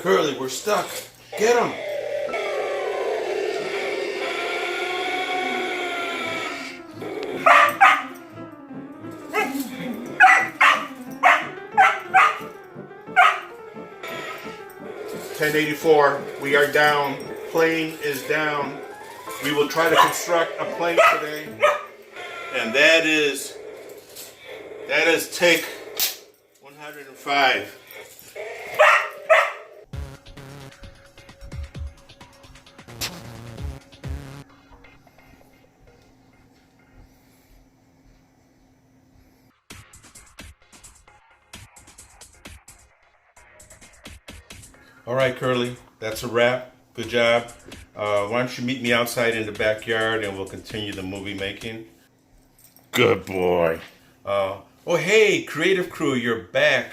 Curly, we're stuck. Get him. $10.84. We are down. Plane is down. We will try to construct a plane today. And that is take 105. All right, Curly, that's a wrap. Good job. Why don't you meet me outside in the backyard and we'll continue the movie making. Good boy. Oh, hey, creative crew, you're back.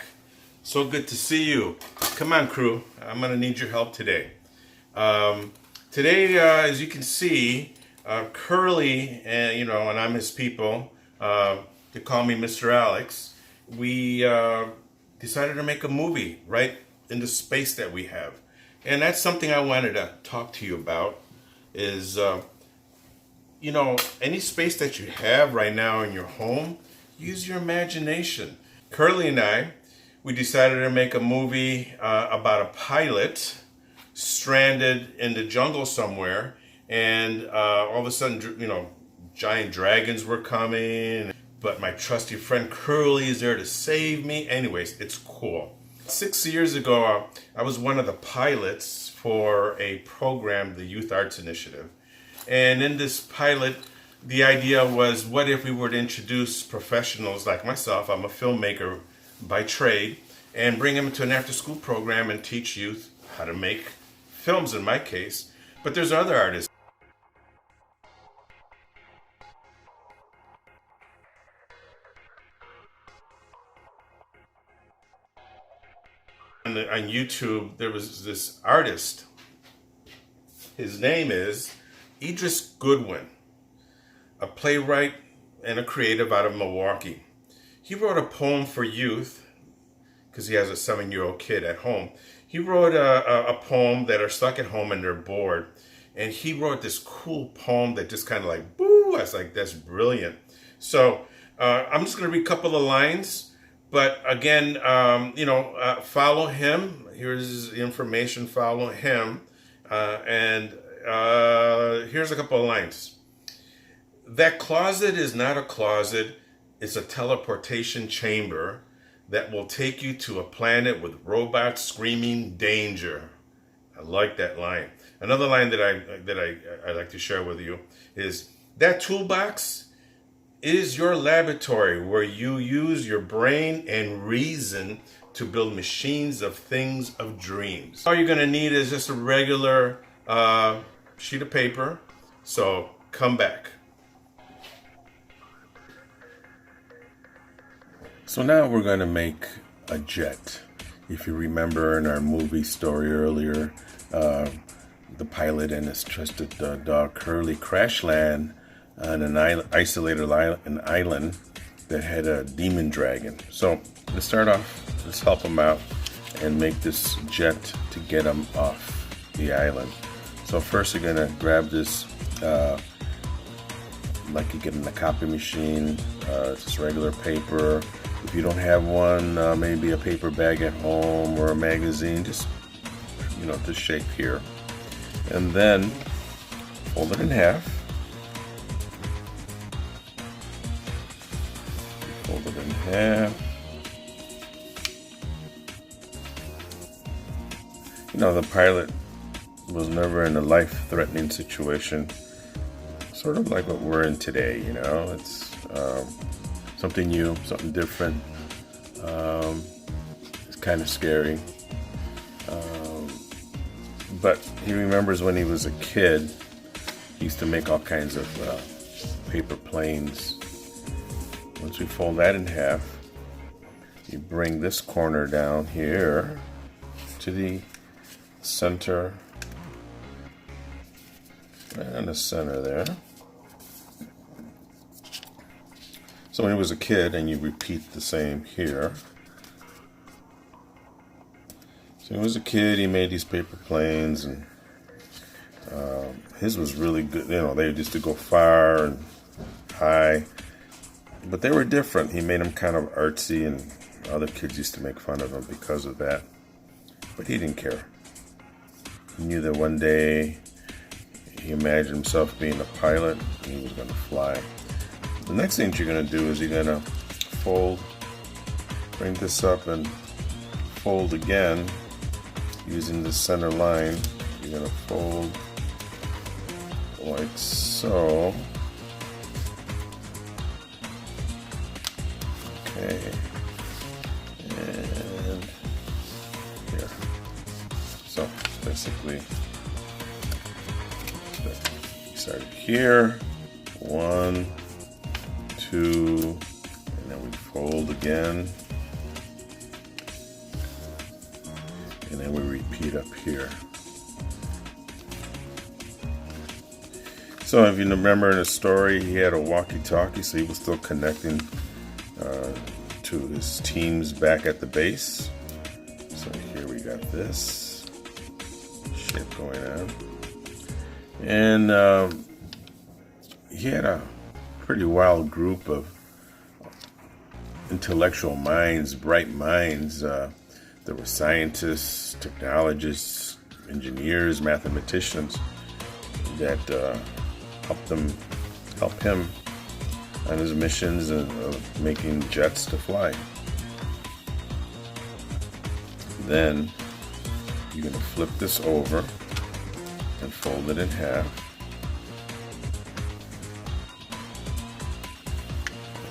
So good to see you. Come on, crew. I'm going to need your help today. Today, as you can see, Curly, and I'm his people. They call me Mr. Alex. We decided to make a movie right in the space that we have. And that's something I wanted to talk to you about is, any space that you have right now in your home, use your imagination. Curly and I, we decided to make a movie about a pilot stranded in the jungle somewhere, and all of a sudden, giant dragons were coming, but my trusty friend Curly is there to save me. Anyways, it's cool. 6 years ago, I was one of the pilots for a program, the Youth Arts Initiative. And in this pilot, the idea was, what if we were to introduce professionals like myself, I'm a filmmaker by trade, and bring them to an after-school program and teach youth how to make films in my case. But there's other artists. On YouTube, there was this artist. His name is Idris Goodwin, a playwright and a creative out of Milwaukee. He wrote a poem for youth because he has a 7-year-old kid at home. He wrote a poem that are stuck at home and they're bored. And he wrote this cool poem that just kind of like, boo, I was like, that's brilliant. So I'm just going to read a couple of lines. But again, follow him. Here's his information. Follow him. And here's a couple of lines. That closet is not a closet. It's a teleportation chamber that will take you to a planet with robots screaming danger. I like that line. Another line that I like to share with you is that toolbox is your laboratory where you use your brain and reason to build machines of things of dreams. All you're going to need is just a regular sheet of paper. So come back. So now we're going to make a jet. If you remember in our movie story earlier, the pilot and his trusted dog Curly crash land on an isolated island that had a demon dragon. So to start off, let's help him out and make this jet to get him off the island. So first you're gonna grab this, like you get in a copy machine, just regular paper. If you don't have one, maybe a paper bag at home or a magazine, just this shape here. And then fold it in half. Fold it in half. The pilot was never in a life-threatening situation. Sort of like what we're in today, It's something new, something different. It's kind of scary. But he remembers when he was a kid, he used to make all kinds of paper planes. Once we fold that in half, you bring this corner down here to the center, right in the center there. So when he was a kid, and you repeat the same here. So he was a kid, he made these paper planes, and his was really good. You know, they used to go far and high, but they were different. He made them kind of artsy, and other kids used to make fun of him because of that. But he didn't care. He knew that one day he imagined himself being a pilot, and he was going to fly. The next thing you're going to do is you're going to fold, bring this up and fold again using the center line. You're going to fold like so. Okay. And here. So basically, start here. 1, 2, and then we fold again. And then we repeat up here. So if you remember in the story, he had a walkie-talkie, so he was still connecting to his teams back at the base. So here we got this shit going on. And he had a pretty wild group of intellectual minds, bright minds. There were scientists, technologists, engineers, mathematicians that help him on his missions of making jets to fly. Then you're going to flip this over and fold it in half.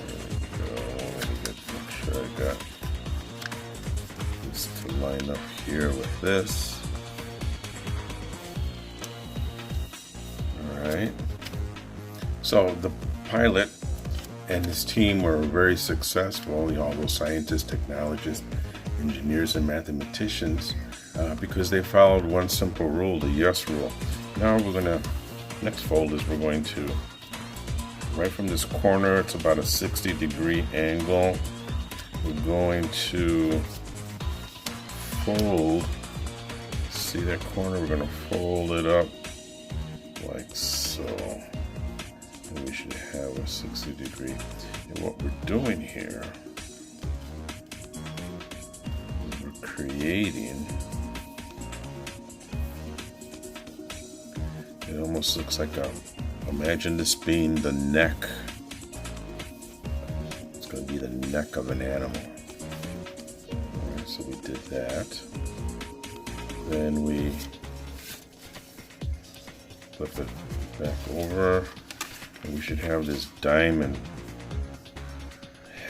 There we go. Let me make sure I got this to line up here with this. Alright. So the pilot and his team were very successful, all those scientists, technologists, engineers, and mathematicians, because they followed one simple rule, the yes rule. Now we're going to, next fold is we're going to, right from this corner, it's about a 60-degree angle, we're going to fold, see that corner, we're going to fold it up like so. And we should have a 60-degree. And what we're doing here is we're creating, it almost looks like imagine this being the neck. It's going to be the neck of an animal. Alright, so we did that. Then we flip it back over. And we should have this diamond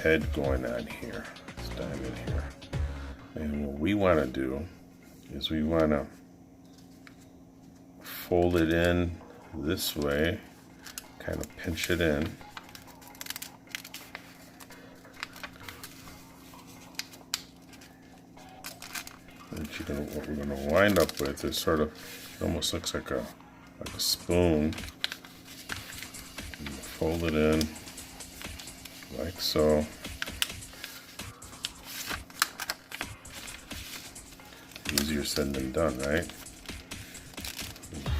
head going on here. This diamond here. And what we want to do is we want to fold it in this way, kind of pinch it in. And what we're going to wind up with is sort of, it almost looks like a spoon. Fold it in like so. Easier said than done, right?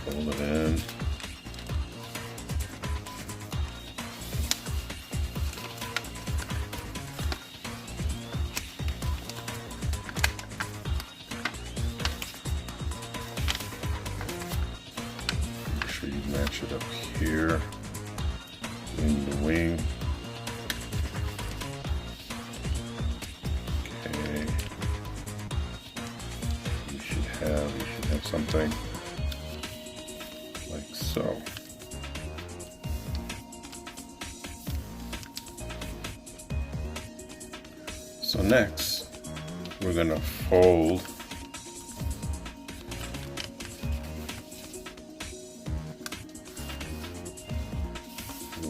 Fold it in. Make sure you match it up here. In the wing. Okay. You should have something like so. So next, we're going to fold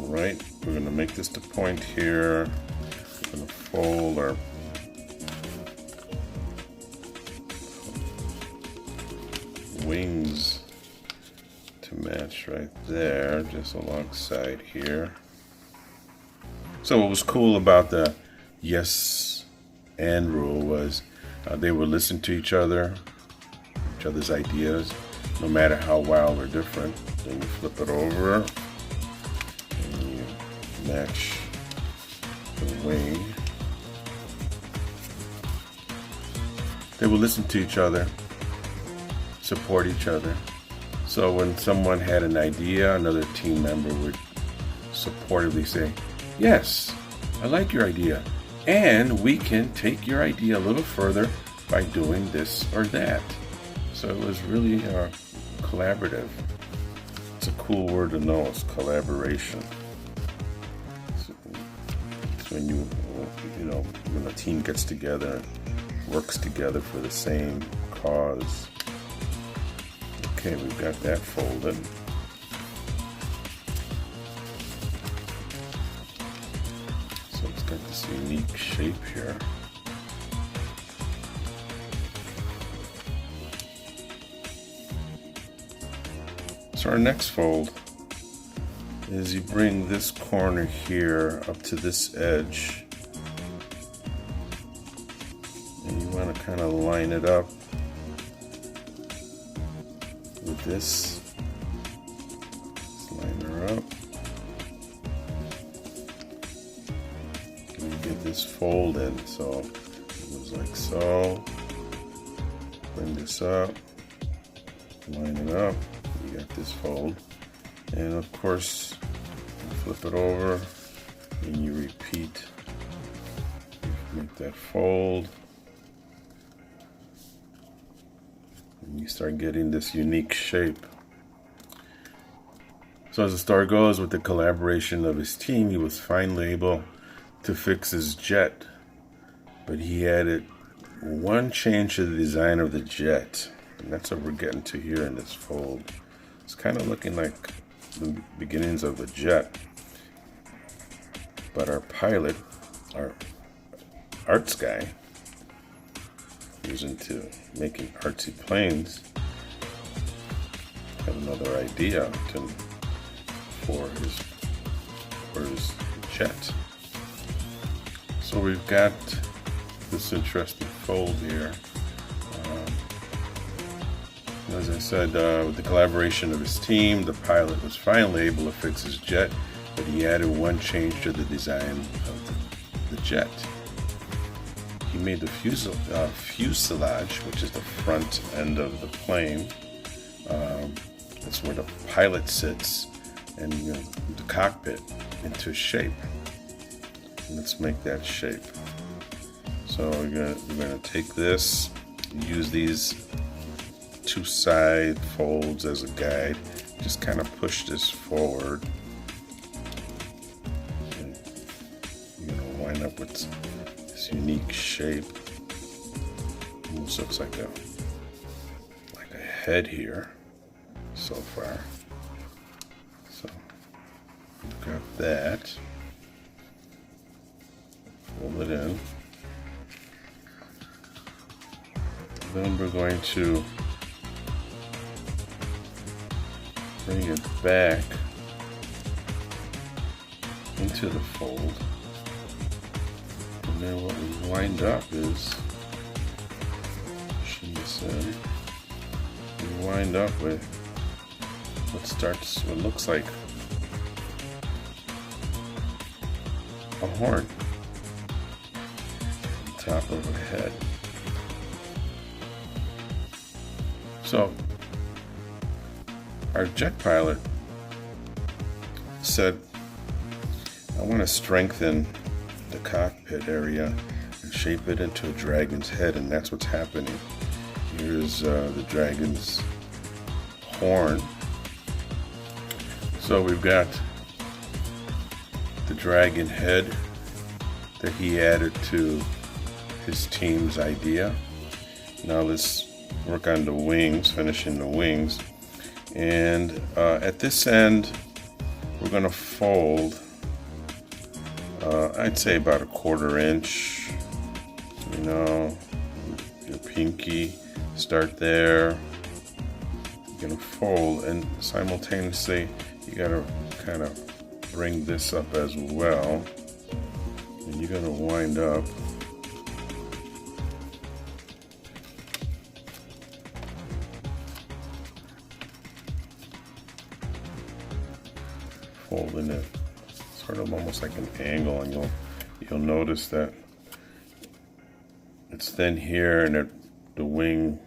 right. We're going to make this the point here. We're going to fold our wings to match right there, just alongside here. So what was cool about the yes and rule was They would listen to each other's ideas, no matter how wild or different. Then you flip it over and you match the wing. They would listen to each other, support each other. So when someone had an idea, another team member would supportively say, "Yes, I like your idea, and we can take your idea a little further by doing this or that." So it was really collaborative. It's a cool word to know. It's collaboration. It's when when a team gets together and works together for the same cause. Okay, we've got that folded. So it's got this unique shape here. So our next fold is you bring this corner here up to this edge, and you want to kind of line it up with this. Let's line her up. And you get this fold in, so it goes like so. Bring this up, line it up. You got this fold, and of course you flip it over and you repeat. Make that fold, and you start getting this unique shape. So as the story goes, with the collaboration of his team, he was finally able to fix his jet, but he added one change to the design of the jet, and that's what we're getting to here in this fold. It's kind of looking like the beginnings of a jet, but our pilot, our arts guy, who's into making artsy planes, had another idea for his jet. So we've got this interesting fold here. As I said, with the collaboration of his team, the pilot was finally able to fix his jet, but he added one change to the design of the jet. He made the fuselage, which is the front end of the plane. That's where the pilot sits, and the cockpit into shape. Let's make that shape. So we're gonna take this, use these two side folds as a guide, just kind of push this forward, and you're gonna wind up with this unique shape. Almost looks like a head here so far. So we've got that. Fold it in. Then we're going to bring it back into the fold, and then what we wind up is, pushing this in, we wind up with what looks like a horn on top of a head. So our jet pilot said, "I want to strengthen the cockpit area and shape it into a dragon's head," and that's what's happening. Here's the dragon's horn. So we've got the dragon head that he added to his team's idea. Now let's work on the wings, finishing the wings. And at this end, we're going to fold, I'd say about 1/4 inch, your pinky, start there. You're going to fold, and simultaneously, you got to kind of bring this up as well. And you're going to wind up folding it sort of almost like an angle, and you'll notice that it's thin here, and the wing,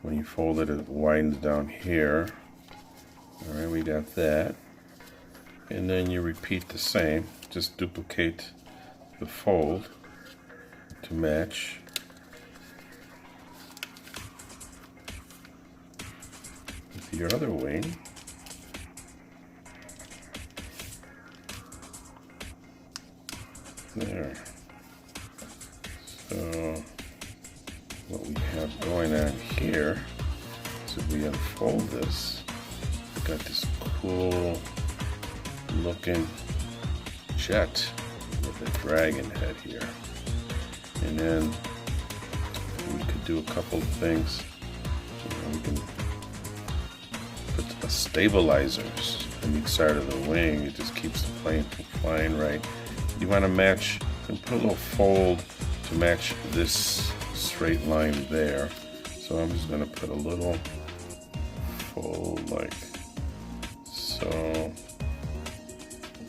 when you fold it, it widens down here. All right, we got that. And then you repeat the same, just duplicate the fold to match. With your other wing. There. So what we have going on here is if we unfold this, we've got this cool looking jet with a dragon head here. And then we could do a couple of things. We can put a stabilizers on each side of the wing. It just keeps the plane from flying right. You want to match, and put a little fold to match this straight line there. So I'm just going to put a little fold like so.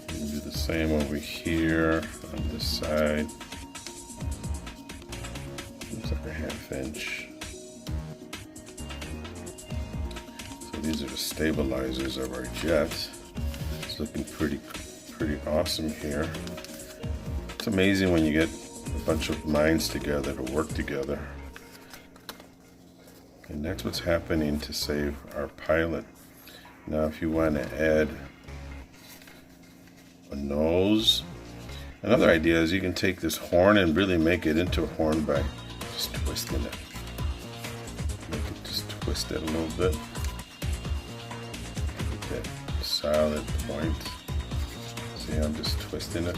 And do the same over here on this side. Looks like a 1/2 inch. So these are the stabilizers of our jet. It's looking pretty awesome here. It's amazing when you get a bunch of minds together to work together. And that's what's happening to save our pilot. Now if you want to add a nose, another idea is you can take this horn and really make it into a horn by just twisting it. Make it just twist it a little bit. Get that solid point. See, I'm just twisting it.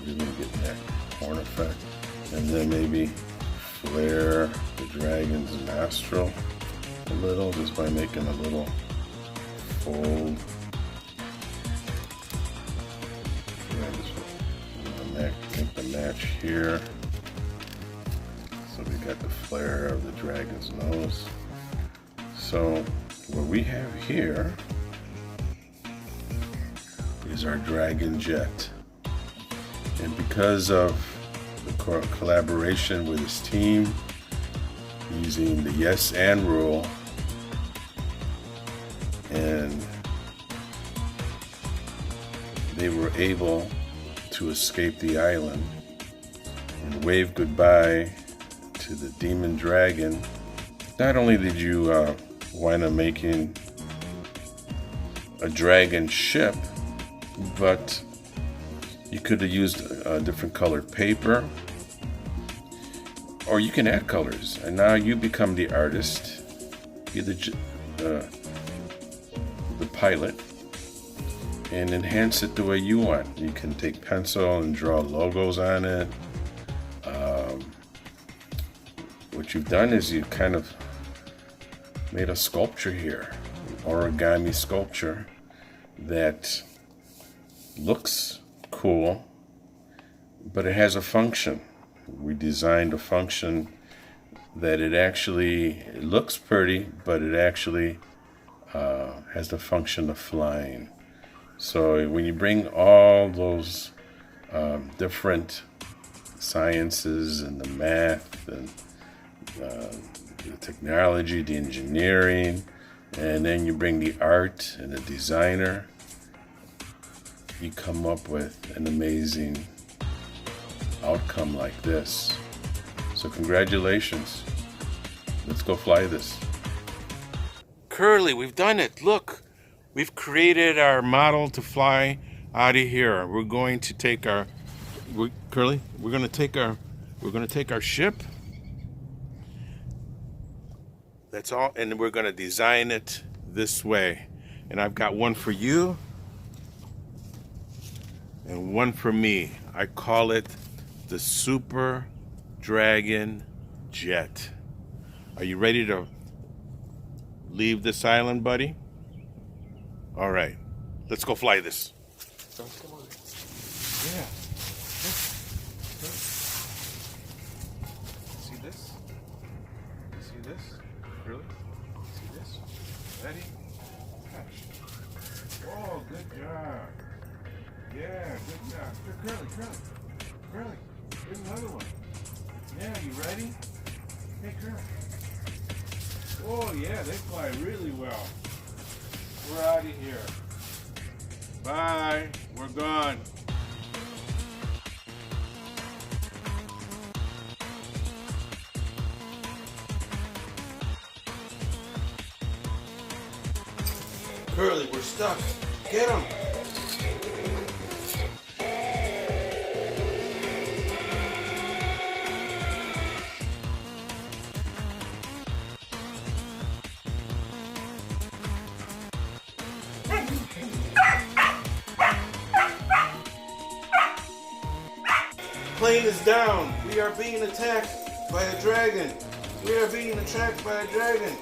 Really getting that horn effect. And then maybe flare the dragon's nostril a little just by making a little fold. Yeah, just make the match here. So we got the flare of the dragon's nose. So what we have here is our dragon jet. And because of the collaboration with his team, using the yes and rule, and they were able to escape the island and wave goodbye to the demon dragon. Not only did you wind up making a dragon ship, but you could have used a different colored paper, or you can add colors, and now you become the artist. You're the pilot, and enhance it the way you want. You can take pencil and draw logos on it. What you've done is you kind of made a sculpture here, origami sculpture that looks cool, but it has a function. We designed a function that it looks pretty, but it actually has the function of flying. So when you bring all those different sciences and the math and the technology, the engineering, and then you bring the art and the designer, you come up with an amazing outcome like this. So congratulations. Let's go fly this. Curly, we've done it. Look, we've created our model to fly out of here. We're going to take our ship. That's all, and we're going to design it this way. And I've got one for you and one for me. I call it the Super Dragon Jet. Are you ready to leave this island, buddy? All right, let's go fly this. Come on. Yeah. Look. See this? See this? Really? See this? Ready? Touch. Oh, good job. Yeah, good job. Here, Curly, Curly. Curly, here's another one. Yeah, you ready? Hey, Curly. Oh, yeah, they fly really well. We're out of here. Bye. We're gone. Curly, we're stuck. Get him. Plane is down. We are being attacked by a dragon. We are being attacked by a dragon.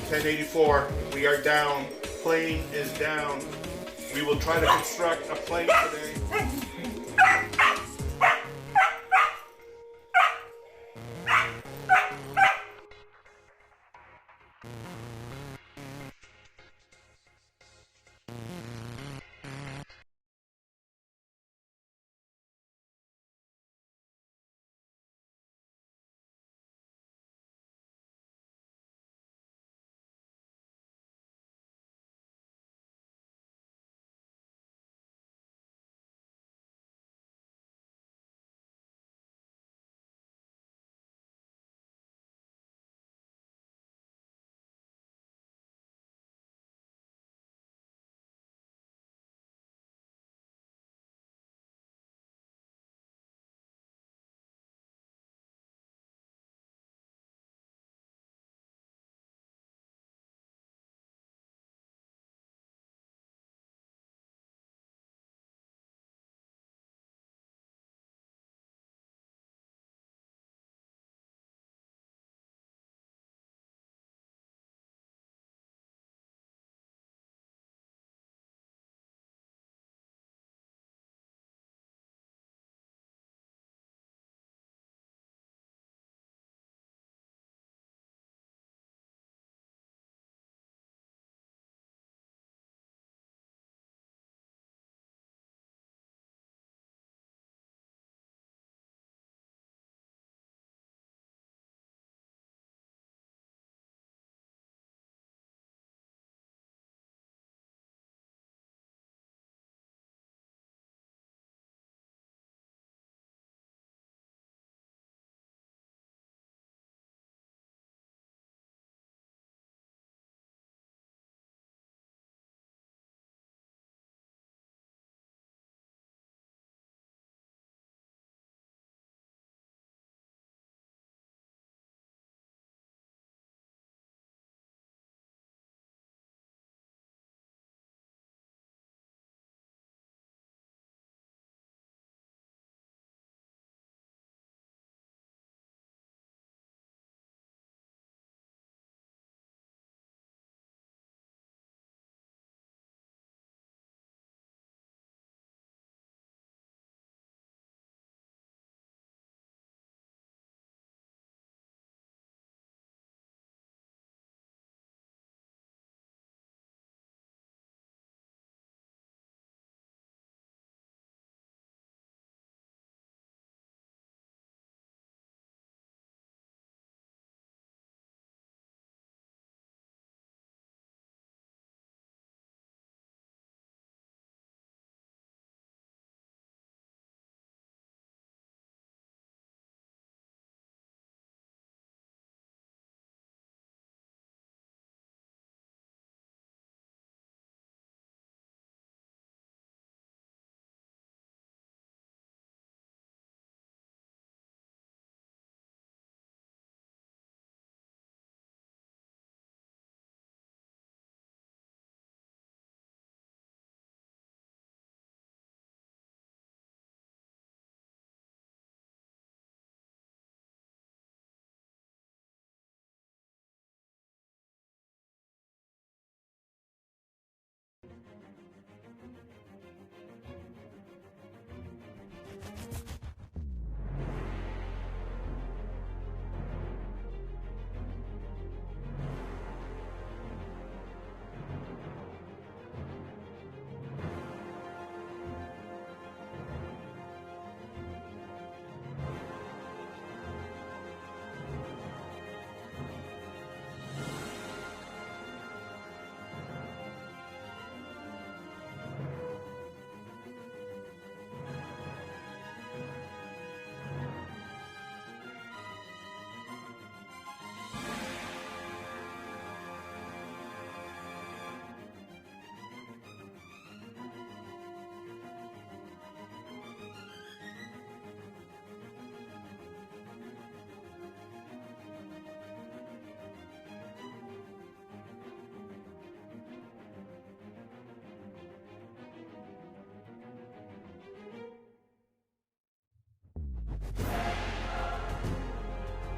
1084, we are down. Plane is down. We will try to construct a plane today.